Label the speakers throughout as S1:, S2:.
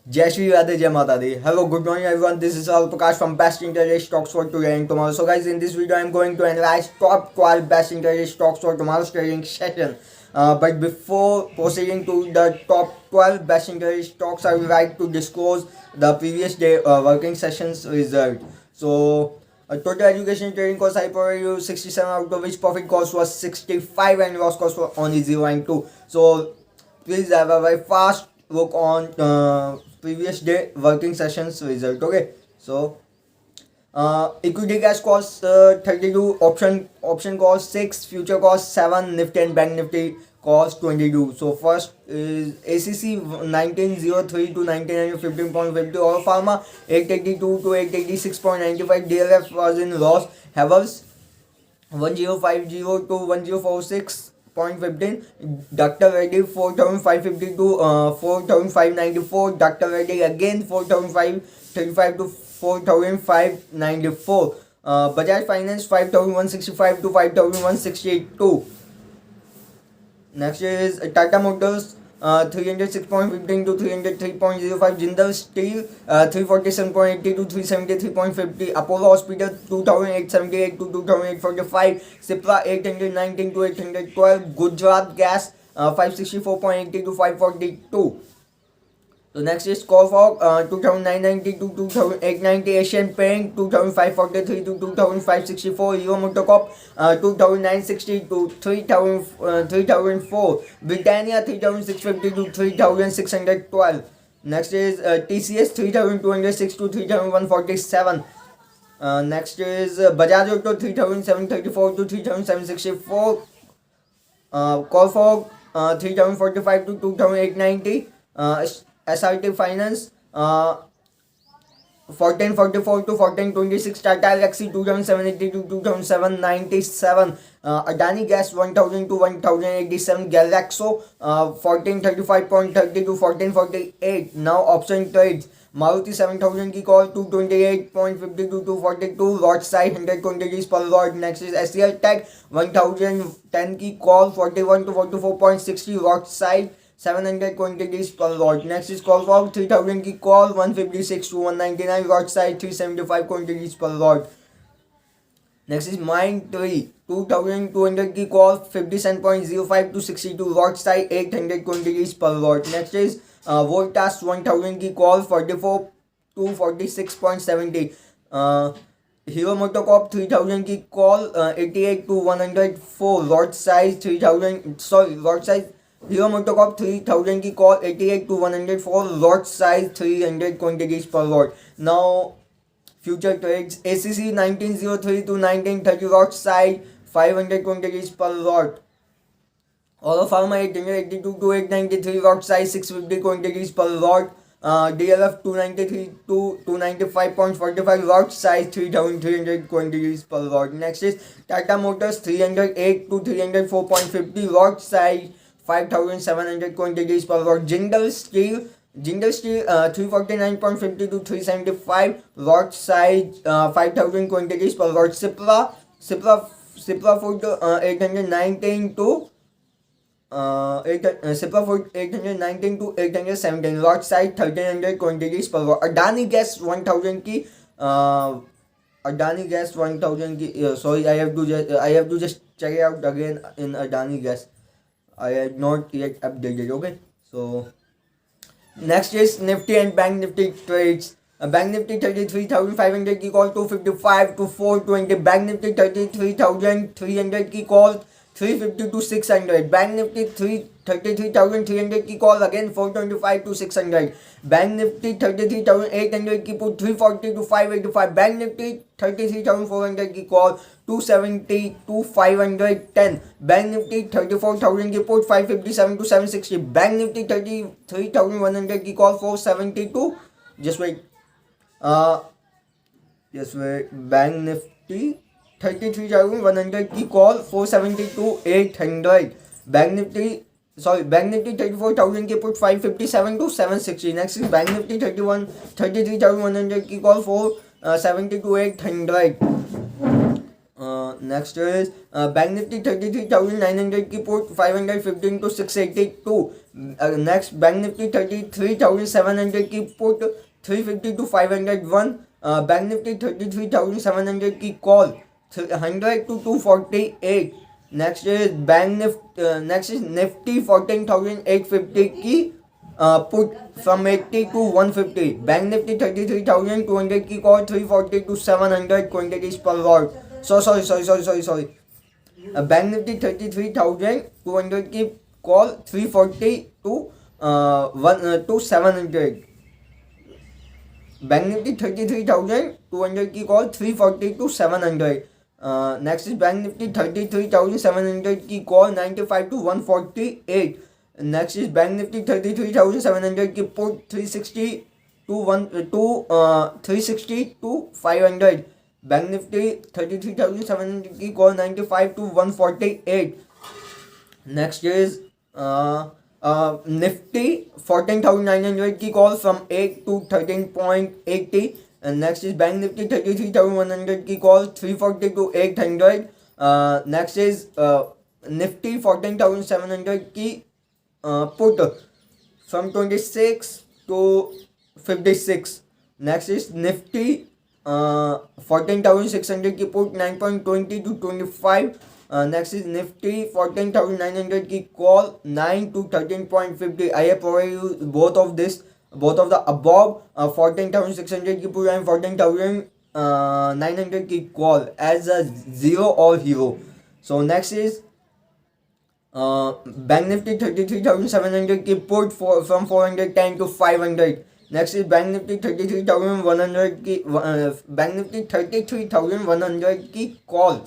S1: Jai Shri Radhe Jai Mata Di. Hello, good morning everyone. This is Al Prakash from Best Interest Stocks for today and tomorrow. So guys, in this video I am going to analyze top 12 best interest stocks for tomorrow's trading session. But before proceeding to the top 12 best interest stocks, I would like to disclose the previous day working sessions result. So total education trading cost I provided you 67, out of which profit cost was 65 and loss cost was only 0 and 2. So please have a very fast look on previous day working sessions result. Okay, so equity cash cost 32, option cost 6, future cost 7, nifty and bank nifty cost 22. So first is ACC 1903 to 1915.50, Oro Pharma 882 to 886.95, DLF was in loss, Havels 1050 to 1046.15, Dr. Reddy 4550 to 4594, Dr. Reddy again 4535 to 4594, Bajaj Finance 5165 to 5162. Next is Tata Motors 306.15 to 303.05, Jindal Steel 347.80 to 373.50, Apollo Hospital 2878 to 2845, Cipla 819 to 812, Gujarat Gas 564.80 to 542. So next is Coforge 2990 to 2890, Asian Paint 2543 to 2564, Hero MotoCorp 2960 to 3004, Britannia 3650 to 3612. Next is TCS 3206 to 3147. Next is Bajaj Auto 3734 to 3764, Coforge 3045 to 2890, SRT Finance 1444 to 1426, Tata Elxsi 2780 to 2797, Adani Gas 1000 to 1087, Galaxo 1435.30 to 1448. Now option trades: Maruti 7000 की call 228.50 to 242, lot size 100 quantities per lot. Next is SCL Tech 1010 की call 41 to 44.60, lot size 700 quantities per lot. Next is Coforge 3000 की call 156 to 199, lot size 375 quantities per lot. Next is Mindtree 2200 की call 57.05 to 62, lot size 800 quantities per lot. Next is Voltas 1000 की call 44 to 46.70, Hero MotoCorp 3000 की call 88 to 104, lot size 3000, lot size Hero MotoCorp 3000 की call 88 to 104, lot size 300 quantities per lot. Now future trades: ACC 1903 to 1930, lot size 500 quantities per lot. Oro Pharma 882 to 893, lot size 650 quantities per lot. DLF 293 to 295.45, lot size 3300 quantities per lot. Next is Tata Motors 308 to 304.50, lot size 5700 quantities per lot. Jindal Steel 349.50 to 375, lot size 5000 quantities per lot. Cipla Food 819 to Cipla Food 819 to 817, lot size 1300 quantities per lot. Adani Gas 1000 की sorry, I have to just check it out again in Adani Gas. I had not yet updated. Okay, so next is Nifty and Bank Nifty trades. Bank Nifty 33,500 की call 255 to 420, Bank Nifty 33,300 की call 350 to 600, Bank Nifty 33,300 की call again 425 to 600, Bank Nifty 33,800 की put 340 to 585, Bank Nifty 33,400 की call 270 to 510, Bank Nifty 34,000 की put 557 to 760, Bank Nifty 33,100 की call 470 to Bank Nifty 33,100 की call 470 to 800, Bank Nifty 34,000 की put 557 to 760. Next is Bank Nifty 33,100 की call 470 to 800. Next is Bank Nifty 33,900 की put 515 to 682. Next Bank Nifty 33,700 की put 350 to 501. Bank Nifty 33,700 की call 100 to 248. Next is next is Nifty 14,850 की put from 80 to 150. Bank Nifty 33,200 की call 340 to 700 quantities per lot. Sorry. Bank Nifty 33,200 की call 340 to 700. Bank Nifty 33,200 की call 340 to 700. Next is Bank Nifty 33,700 की call 95 to 148. Next is Bank Nifty 33,700 की put 360 to 500. Bank Nifty 33,700 की call 95 to 148. Next is Nifty 14,900 की call from 8 to 13.80. And next is Bank Nifty 33,100 की call 340 to 800. Next is Nifty 14,700 की put from 26 to 56. Next is Nifty 14,600 की put 9.20 to 25. Next is Nifty 14,900 की call 9 to 13.50. I have provided you both of the above 14,600 की put and 14,900 की call as a zero or hero. So next is Bank Nifty 33,700 की put from 410 to 500. Next is Bank Nifty 33,100 की Bank Nifty 33,100 की call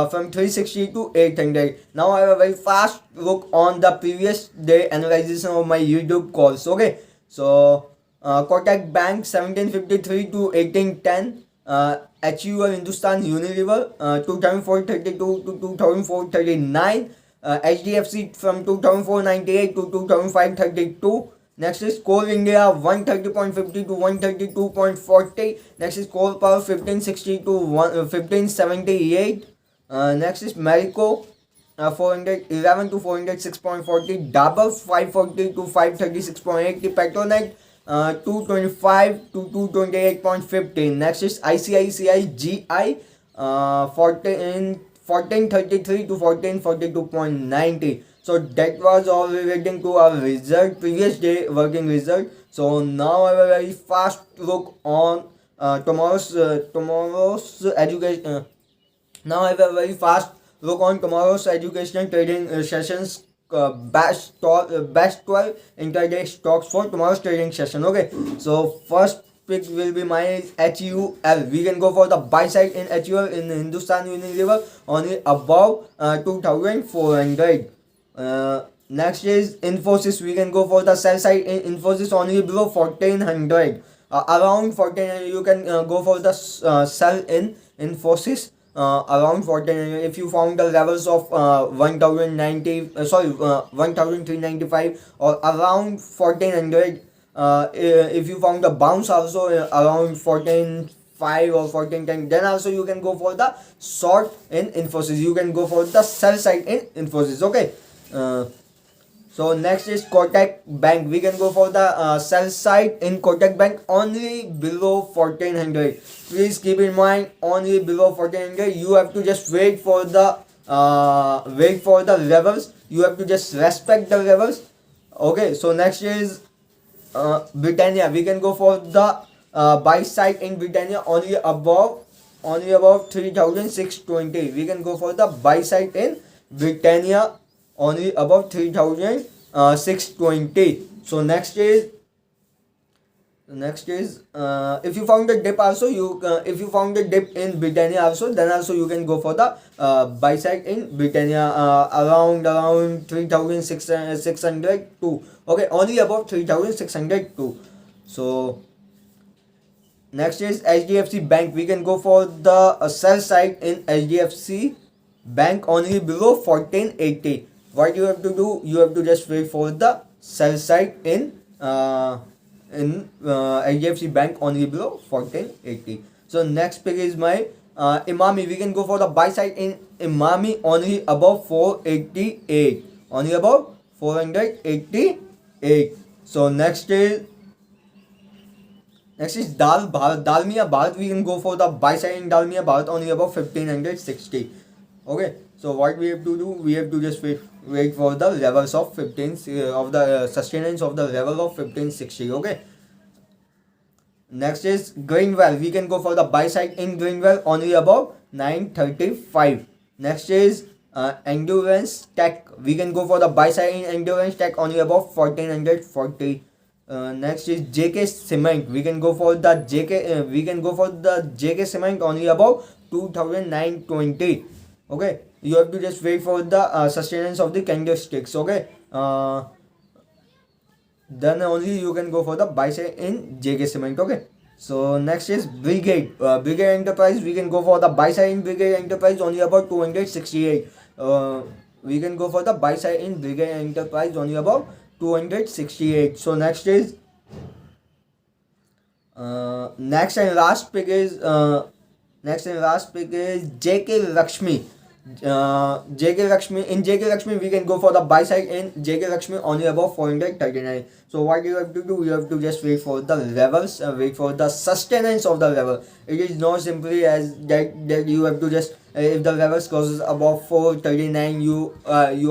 S1: from 360 to 800. Now I have a very fast look on the previous day analysis of my YouTube calls. Okay, so Kotak Bank 1753 to 1810. HUL Hindustan Unilever 2,432 to 2,439. HDFC from 2,498 to 2,532. Next is Coal India 130.50 to 132.40. Next is Coal Power 1560 to 1578. Next is Marico 411 to 406.40. Dabur 540 to 536.80. Petronet 225 to 228.50. Next is ICICI GI 1433 to 1442.90. So that was all relating to our result, previous day working result. So now I have a very fast look on tomorrow's education. Now I have a very fast look on tomorrow's educational trading sessions. Best 12 intraday stocks for tomorrow's trading session. Okay, so first pick will be my HUL. We can go for the buy side in HUL in Hindustan Unilever only above 2,400. Next is Infosys. We can go for the sell side in Infosys only below 1,400. Around 1,400 you can go for the sell in Infosys. Around 1,400 if you found the levels of 1,395 or around 1,400. If you found the bounce also around 14.5 or 14.10, then also you can go for the short in Infosys. You can go for the sell side in Infosys. Okay. So next is Kotak Bank. We can go for the sell side in Kotak Bank only below 1,400. Please keep in mind only below 1,400. You have to just wait for the levels. You have to just respect the levels. Okay. So next is Britannia. We can go for the buy side in Britannia only above 3,620. We can go for the buy side in Britannia only above 3,620. So next is if you found the dip also, if you found the dip in Britannia also, then also you can go for the buy side in Britannia around 3,602. Okay, only above 3,602. So next is HDFC Bank. We can go for the sell side in HDFC Bank only below 1,480. What you have to do? You have to just wait for the sell side in HDFC Bank only below 1,480. So next pick is my Imami, we can go for the buy side in Imami only above 488. Only above 488. So next is Dalmia Bharat. We can go for the buy side in Dalmia Bharat only above 1560. Okay. So what we have to do? We have to just wait for the levels of 15 of the sustenance of the level of 1560. Okay. Next is Greenwell. We can go for the buy side in Greenwell only above 935. Next is Endurance Tech. We can go for the buy side in Endurance Tech only above 1440. Next is JK Cement. We can go for the JK Cement only above 2920. Okay, you have to just wait for the sustenance of the candlesticks. Okay, then only you can go for the buy side in JK Cement. Okay. So next is Brigade. Brigade Enterprise. We can go for the buy side in Brigade Enterprise only about 268. We can go for the buy side in Brigade Enterprise only about 268. So next is next and last pick is JK Lakshmi. JK Lakshmi, in JK Lakshmi we can go for the buy side in JK Lakshmi only above 439. So what you have to do, you have to just wait for the levels, wait for the sustenance of the level. It is not simply as that you have to just if the levels crosses above 439, you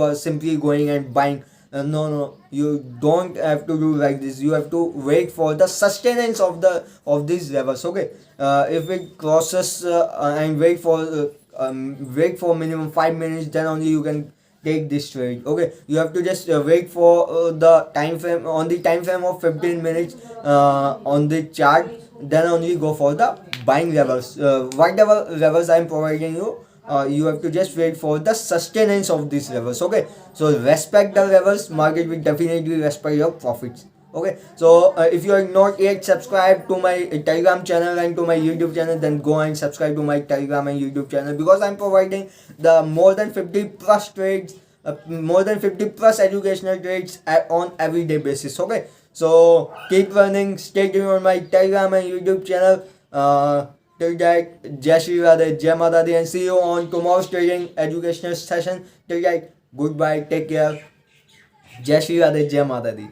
S1: are simply going and buying. No, you don't have to do like this. You have to wait for the sustenance of these levels. Okay, if it crosses and wait for minimum 5 minutes, then only you can take this trade. Okay, you have to just wait for the time frame of 15 minutes on the chart, then only go for the buying levels. Whatever levels I am providing you, you have to just wait for the sustenance of these levels. Okay, so respect the levels, market will definitely respect your profits. Okay, so if you are not yet subscribed to my Telegram channel and to my YouTube channel, then go and subscribe to my Telegram and YouTube channel, because I'm providing the more than 50 plus trades, more than 50 plus educational trades on everyday basis. Okay, so keep learning, stay tuned on my Telegram and YouTube channel. Till that, Jai Shri Radhe, Jai Mata Di, and see you on tomorrow's trading educational session. Till that, goodbye, take care. Jai Shri Radhe, Jai Mata Di.